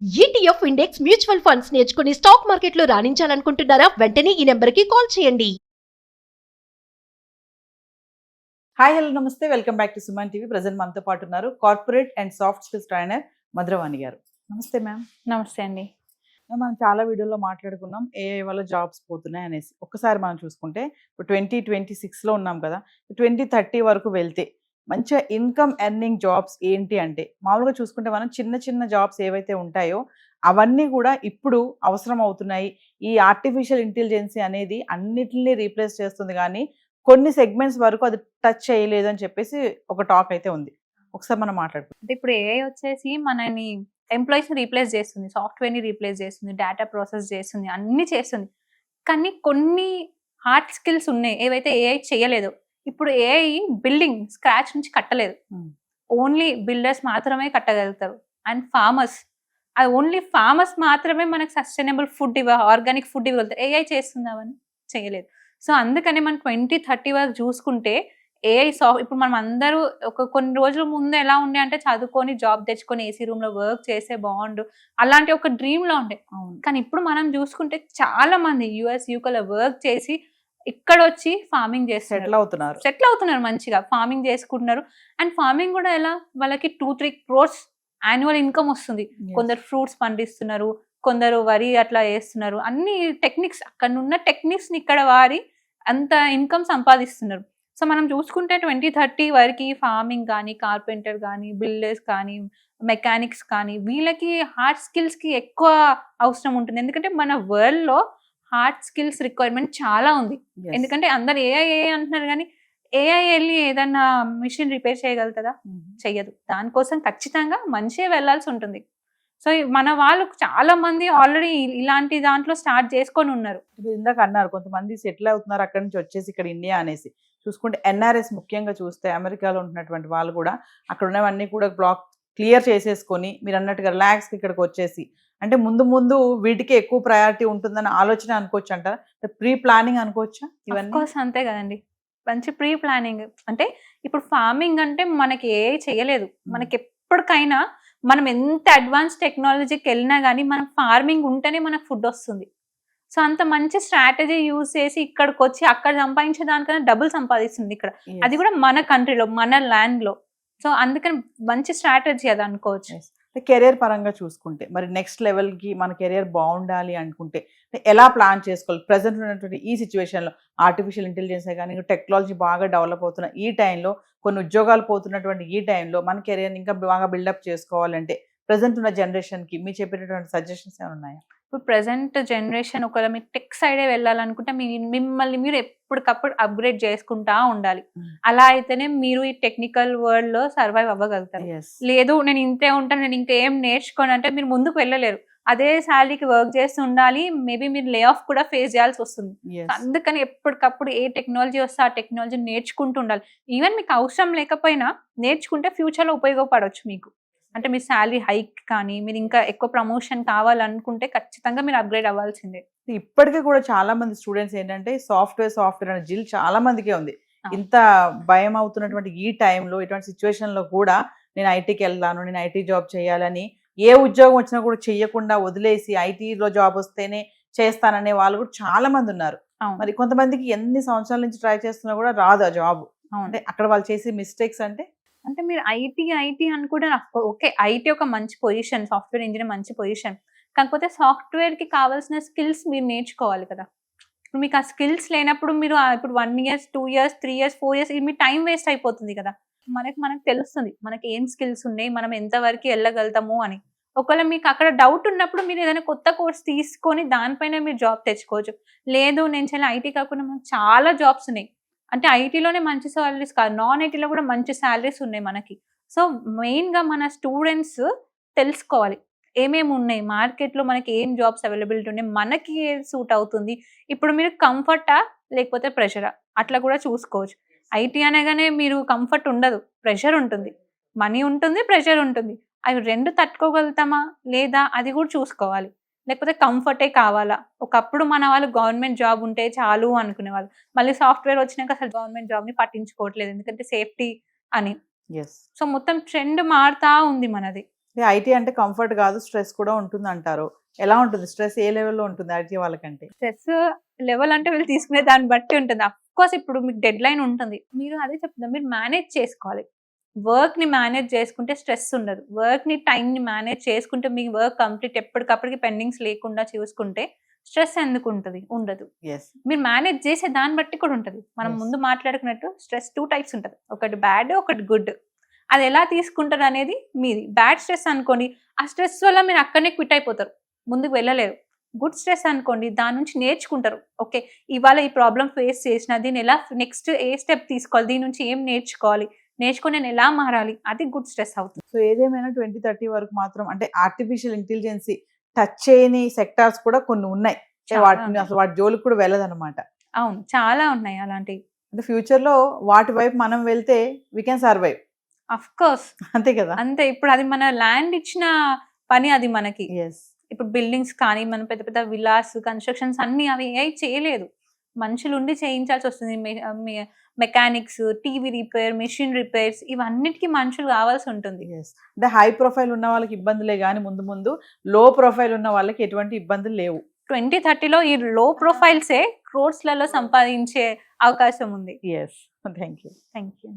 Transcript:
ETF index mutual funds నేర్చుకుని stock మార్కెట్లో రాణించాలనుకుంటున్నారా? వెంటనే ఈ నెంబర్కి కాల్ చేయండి. హాయ్ హలో నమస్తే, welcome back to Suman TV. Present మనతో పాటు ఉన్నారు corporate and soft skills trainer Madhuravani గారు. నమస్తే మ్యామ్. నమస్తే అండి. మనం చాలా వీడియోలో మాట్లాడుకున్నాం ఏఐ వల్ల జాబ్స్ పోతున్నాయి అనేసి. ఒక్కసారి మనం చూసుకుంటే ఇప్పుడు 2026లో ఉన్నాం కదా, 2030 వరకు వెళ్తే మంచిగా ఇన్కమ్ ఎర్నింగ్ జాబ్స్ ఏంటి అంటే, మామూలుగా చూసుకుంటే మనం చిన్న చిన్న జాబ్స్ ఏవైతే ఉంటాయో అవన్నీ కూడా ఇప్పుడు అవసరం అవుతున్నాయి. ఈ ఆర్టిఫిషియల్ ఇంటెలిజెన్సీ అనేది అన్నిటిని రీప్లేస్ చేస్తుంది, కానీ కొన్ని సెగ్మెంట్స్ వరకు అది టచ్ చేయలేదు అని చెప్పేసి ఒక టాక్ అయితే ఉంది. ఒకసారి మనం మాట్లాడుకుంటాం. అంటే ఇప్పుడు ఏఐ వచ్చేసి మనని ఎంప్లాయీస్ ని రీప్లేస్ చేస్తుంది, సాఫ్ట్వేర్ ని రీప్లేస్ చేస్తుంది, డేటా ప్రాసెస్ చేస్తుంది, అన్ని చేస్తుంది. కానీ కొన్ని హార్డ్ స్కిల్స్ ఉన్నాయి ఏవైతే ఏఐ చేయలేదు. ఇప్పుడు ఏఐ బిల్డింగ్ స్క్రాచ్ నుంచి కట్టలేదు, ఓన్లీ బిల్డర్స్ మాత్రమే కట్టగలుగుతారు. అండ్ ఫార్మర్స్, అది ఓన్లీ ఫార్మర్స్ మాత్రమే మనకు సస్టైనబుల్ ఫుడ్ ఆర్గానిక్ ఫుడ్ ఇవ్వగలుగుతారు. ఏఐ చేస్తుందామని చేయలేదు. సో అందుకని మనం 2030 వరకు చూసుకుంటే ఏఐ ఇప్పుడు మనం అందరూ కొన్ని రోజుల ముందు ఎలా ఉండే అంటే చదువుకొని జాబ్ తెచ్చుకొని ఏసీ రూమ్ లో వర్క్ చేస్తే బాగుండు అలాంటి ఒక డ్రీమ్ లో ఉండే. కానీ ఇప్పుడు మనం చూసుకుంటే చాలా మంది యుఎస్ యూకేలో వర్క్ చేసి ఇక్కడ వచ్చి ఫార్మింగ్ చేస్తారు, సెటిల్ అవుతున్నారు, మంచిగా ఫార్మింగ్ చేసుకుంటున్నారు. అండ్ ఫార్మింగ్ కూడా ఎలా, వాళ్ళకి 2-3 crores యాన్యువల్ ఇన్కమ్ వస్తుంది. కొందరు ఫ్రూట్స్ పండిస్తున్నారు, కొందరు వరి అట్లా వేస్తున్నారు. అన్ని టెక్నిక్స్, అక్కడ ఉన్న టెక్నిక్స్ ని ఇక్కడ వారి అంత ఇన్కమ్ సంపాదిస్తున్నారు. సో మనం చూసుకుంటే 2030 వరకు ఫార్మింగ్ కానీ, కార్పెంటర్ కానీ, బిల్డర్స్ కానీ, మెకానిక్స్ కానీ, వీళ్ళకి హార్డ్ స్కిల్స్ కి ఎక్కువ అవసరం ఉంటుంది. ఎందుకంటే మన వరల్డ్ లో హార్డ్ స్కిల్స్ రిక్వైర్మెంట్ చాలా ఉంది. ఎందుకంటే అందరు ఏఐ అంటున్నారు, కానీ ఏఐ వెళ్ళి ఏదన్నా మిషన్ రిపేర్ చేయగలుగుతుందా? చెయ్యదు. దానికోసం ఖచ్చితంగా మంచిగా వెళ్లాల్సి ఉంటుంది. సో మన వాళ్ళు చాలా మంది ఆల్రెడీ ఇలాంటి దాంట్లో స్టార్ట్ చేసుకొని ఉన్నారు. ఇందాక అన్నారు కొంతమంది సెటిల్ అవుతున్నారు అక్కడి నుంచి వచ్చేసి ఇక్కడ ఇండియా అనేసి. చూసుకుంటే ఎన్ఆర్ఎస్ ముఖ్యంగా చూస్తే అమెరికాలో ఉంటున్నటువంటి వాళ్ళు కూడా అక్కడ ఉన్నవన్నీ కూడా బ్లాక్ క్లియర్ చేసేసుకొని మీరు అన్నట్టుగా రిలాక్స్కి ఇక్కడికి వచ్చేసి, అంటే ముందు ముందు వీటికి ఎక్కువ ప్రయారిటీ ఉంటుందని ఆలోచన అనుకోవచ్చు అంటారా? ప్రీ ప్లానింగ్ అనుకోవచ్చా ఇవన్నీ? అంతే కదండి, మంచి ప్రీ ప్లానింగ్. అంటే ఇప్పుడు ఫార్మింగ్ అంటే మనకి ఏ చేయలేదు, మనకి ఎప్పటికైనా మనం ఎంత అడ్వాన్స్ టెక్నాలజీకి వెళ్ళినా కానీ మనం ఫార్మింగ్ ఉంటేనే మనకు ఫుడ్ వస్తుంది. సో అంత మంచి స్ట్రాటజీ యూజ్ చేసి ఇక్కడికి వచ్చి అక్కడ సంపాదించే దానికన్నా డబుల్ సంపాదిస్తుంది ఇక్కడ, అది కూడా మన కంట్రీలో, మన ల్యాండ్ లో. సో అందుకని మంచి స్ట్రాటజీ అది అనుకోవచ్చు. కెరియర్ పరంగా చూసుకుంటే మరి నెక్స్ట్ లెవెల్కి మన కెరియర్ బాగుండాలి అనుకుంటే ఎలా ప్లాన్ చేసుకోవాలి? ప్రజెంట్ ఉన్నటువంటి ఈ సిచ్యువేషన్లో ఆర్టిఫిషియల్ ఇంటెలిజెన్స్ కానీ టెక్నాలజీ బాగా డెవలప్ అవుతున్న ఈ టైంలో, కొన్ని ఉద్యోగాలు పోతున్నటువంటి ఈ టైంలో మన కెరియర్ ఇంకా బాగా బిల్డప్ చేసుకోవాలంటే ప్రజెంట్ ఉన్న జనరేషన్కి మీరు చెప్పేటటువంటి సజెషన్స్ ఏమైనా ఉన్నాయా? ఇప్పుడు ప్రజెంట్ జనరేషన్ ఒకవేళ మీరు టెక్ సైడే వెళ్ళాలనుకుంటే మిమ్మల్ని మీరు ఎప్పటికప్పుడు అప్గ్రేడ్ చేసుకుంటా ఉండాలి. అలా అయితేనే మీరు ఈ టెక్నికల్ వరల్డ్ లో సర్వైవ్ అవ్వగలుగుతారు. లేదు నేను ఇంతే ఉంటాను, నేను ఇంకా ఏం నేర్చుకోను అంటే మీరు ముందుకు వెళ్ళలేరు. అదే శాలరీకి వర్క్ చేస్తూ ఉండాలి, మేబీ మీరు లే ఆఫ్ కూడా ఫేస్ చేయాల్సి వస్తుంది. అందుకని ఎప్పటికప్పుడు ఏ టెక్నాలజీ వస్తే ఆ టెక్నాలజీ నేర్చుకుంటూ ఉండాలి. ఈవెన్ మీకు అవసరం లేకపోయినా నేర్చుకుంటే ఫ్యూచర్ లో ఉపయోగపడవచ్చు మీకు. అంటే మీ శాలరీ హైక్ కానీ, మీరు ఇంకా ఎక్కువ ప్రమోషన్ కావాలనుకుంటే ఖచ్చితంగా మీరు అప్గ్రేడ్ అవ్వాల్సిందే. ఇప్పటికీ కూడా చాలా మంది స్టూడెంట్స్ ఏంటంటే సాఫ్ట్వేర్ అనే జిల్ చాలా మందికే ఉంది. ఇంత భయం అవుతున్నటువంటి ఈ టైంలో, ఇటువంటి సిచ్యువేషన్ లో కూడా నేను ఐటీకి వెళ్తాను, నేను ఐటీ జాబ్ చేయాలని, ఏ ఉద్యోగం వచ్చినా కూడా చెయ్యకుండా వదిలేసి ఐటీలో జాబ్ వస్తేనే చేస్తాననే వాళ్ళు కూడా చాలా మంది ఉన్నారు. మరి కొంతమందికి ఎన్ని సంవత్సరాల నుంచి ట్రై చేస్తున్నా కూడా రాదు ఆ జాబ్. అంటే అక్కడ వాళ్ళు చేసే మిస్టేక్స్ అంటే మీరు ఐటీ అనుకుంటే ఓకే, ఐటీ ఒక మంచి పొజిషన్, సాఫ్ట్వేర్ ఇంజనీర్ మంచి పొజిషన్. కాకపోతే సాఫ్ట్వేర్ కి కావాల్సిన స్కిల్స్ మీరు నేర్చుకోవాలి కదా. ఇప్పుడు మీకు ఆ స్కిల్స్ లేనప్పుడు మీరు ఇప్పుడు 1 year 2 years 3 years 4 years మీ టైం వేస్ట్ అయిపోతుంది కదా. మనకు తెలుస్తుంది మనకి ఏం స్కిల్స్ ఉన్నాయి, మనం ఎంతవరకు వెళ్ళగలుగుతాము అని. ఒకవేళ మీకు అక్కడ డౌట్ ఉన్నప్పుడు మీరు ఏదైనా కొత్త కోర్స్ తీసుకొని దానిపైన మీరు జాబ్ తెచ్చుకోవచ్చు. లేదు నేను చాలా ఐటీ కాకుండా మనకు చాలా జాబ్స్ ఉన్నాయి, అంటే ఐటీలోనే మంచి సాలరీస్ కాదు, నాన్ ఐటీలో కూడా మంచి సాలరీస్ ఉన్నాయి మనకి. సో మెయిన్గా మన స్టూడెంట్స్ తెలుసుకోవాలి ఏమేమి ఉన్నాయి మార్కెట్లో, మనకి ఏం జాబ్స్ అవైలబిలిటీ ఉన్నాయి, మనకి ఏది సూట్ అవుతుంది. ఇప్పుడు మీరు కంఫర్టా లేకపోతే ప్రెషరా అట్లా కూడా చూసుకోవచ్చు. ఐటీ అనగానే మీరు కంఫర్ట్ ఉండదు, ప్రెషర్ ఉంటుంది, మనీ ఉంటుంది, ప్రెషర్ ఉంటుంది. అవి రెండు తట్టుకోగలుగుతామా లేదా అది కూడా చూసుకోవాలి. లేకపోతే కంఫర్టే కావాలా? ఒకప్పుడు మన వాళ్ళు గవర్నమెంట్ జాబ్ ఉంటే చాలు అనుకునేవాళ్ళు, మళ్ళీ సాఫ్ట్వేర్ వచ్చినాక అసలు గవర్నమెంట్ జాబ్ ని పట్టించుకోవట్లేదు ఎందుకంటే సేఫ్టీ అని. సో మొత్తం ట్రెండ్ మారుతా ఉంది మనది. ఐటీ అంటే కంఫర్ట్ కాదు, స్ట్రెస్ కూడా ఉంటుంది అంటారు. ఎలా ఉంటుంది స్ట్రెస్, ఏ లెవెల్లో ఉంటుంది ఐటీ వాళ్ళకంటే? స్ట్రెస్ లెవెల్ అంటే వీళ్ళు తీసుకునే దాన్ని బట్టి ఉంటుంది. అఫ్ కోర్స్ ఇప్పుడు మీకు డెడ్ లైన్ ఉంటుంది. మీరు అదే చెప్తున్నా, మీరు మేనేజ్ చేసుకోవాలి. వర్క్ ని మేనేజ్ చేసుకుంటే స్ట్రెస్ ఉండదు. వర్క్ ని టైం ని మేనేజ్ చేసుకుంటే మీ వర్క్ కంప్లీట్ ఎప్పటికప్పటికి పెండింగ్స్ లేకుండా చూసుకుంటే స్ట్రెస్ ఎందుకు ఉంటుంది? ఉండదు. ఎస్. మీరు మేనేజ్ చేసే దాన్ని బట్టి కూడా ఉంటుంది. మనం Yes. ముందు మాట్లాడుకున్నట్టు స్ట్రెస్ 2 టైప్స్ ఉంటుంది. ఒకటి బ్యాడ్, ఒకటి గుడ్. అది ఎలా తీసుకుంటారు అనేది మీది. బ్యాడ్ స్ట్రెస్ అనుకోండి, ఆ స్ట్రెస్ వల్ల మీరు అక్కడనే క్విట్ అయిపోతారు, ముందుకు వెళ్ళలేరు. గుడ్ స్ట్రెస్ అనుకోండి, దాని నుంచి నేర్చుకుంటారు. ఓకే, ఇవాళ ఈ ప్రాబ్లం ఫేస్ చేసిన, దీన్ని ఎలా నెక్స్ట్ ఏ స్టెప్ తీసుకోవాలి, దీని నుంచి ఏం నేర్చుకోవాలి, నేర్చుకొని నేను ఎలా మారాలి, అది గుడ్ స్ట్రెస్ అవుతుంది. సో ఏదేమైనా 2030 వరకు మాత్రం అంటే ఆర్టిఫిషియల్ ఇంటెలిజెన్సీ టచ్ చేయని సెక్టార్స్ కూడా కొన్ని ఉన్నాయి. చాలా వాటిని ఉన్నాయి. అసలు వాటి జోలికి కూడా వెళ్ళదన్నమాట. అవును, చాలా ఉన్నాయి అలాంటివి. అంటే ఫ్యూచర్ లో వాటి వైపు మనం వెళ్తే we can survive. Of course అంతే కదా? అంతే. ఇప్పుడు అది మన ల్యాండ్ ఇచ్చిన పని అది మనకి. ఎస్. ఇప్పుడు బిల్డింగ్స్ కానీ, మన పెద్ద పెద్ద విలాస్ కన్స్ట్రక్షన్స్ అన్ని అవి ఏఐ చేయలేదు, మనుషులు ఉండి చేయించాల్సి వస్తుంది. Mechanics, TV repair, machine repairs, ఇవన్నిటికీ మనుషులు కావాల్సి ఉంటుంది. ఎస్. అంటే హై ప్రొఫైల్ ఉన్న వాళ్ళకి ఇబ్బందులే కానీ ముందు ముందు లో ప్రొఫైల్ ఉన్న వాళ్ళకి ఎటువంటి ఇబ్బందులు లేవు. 2030లో ఈ లో ప్రొఫైల్సే క్రోర్స్లలో సంపాదించే అవకాశం ఉంది. Yes. Thank you. Thank you.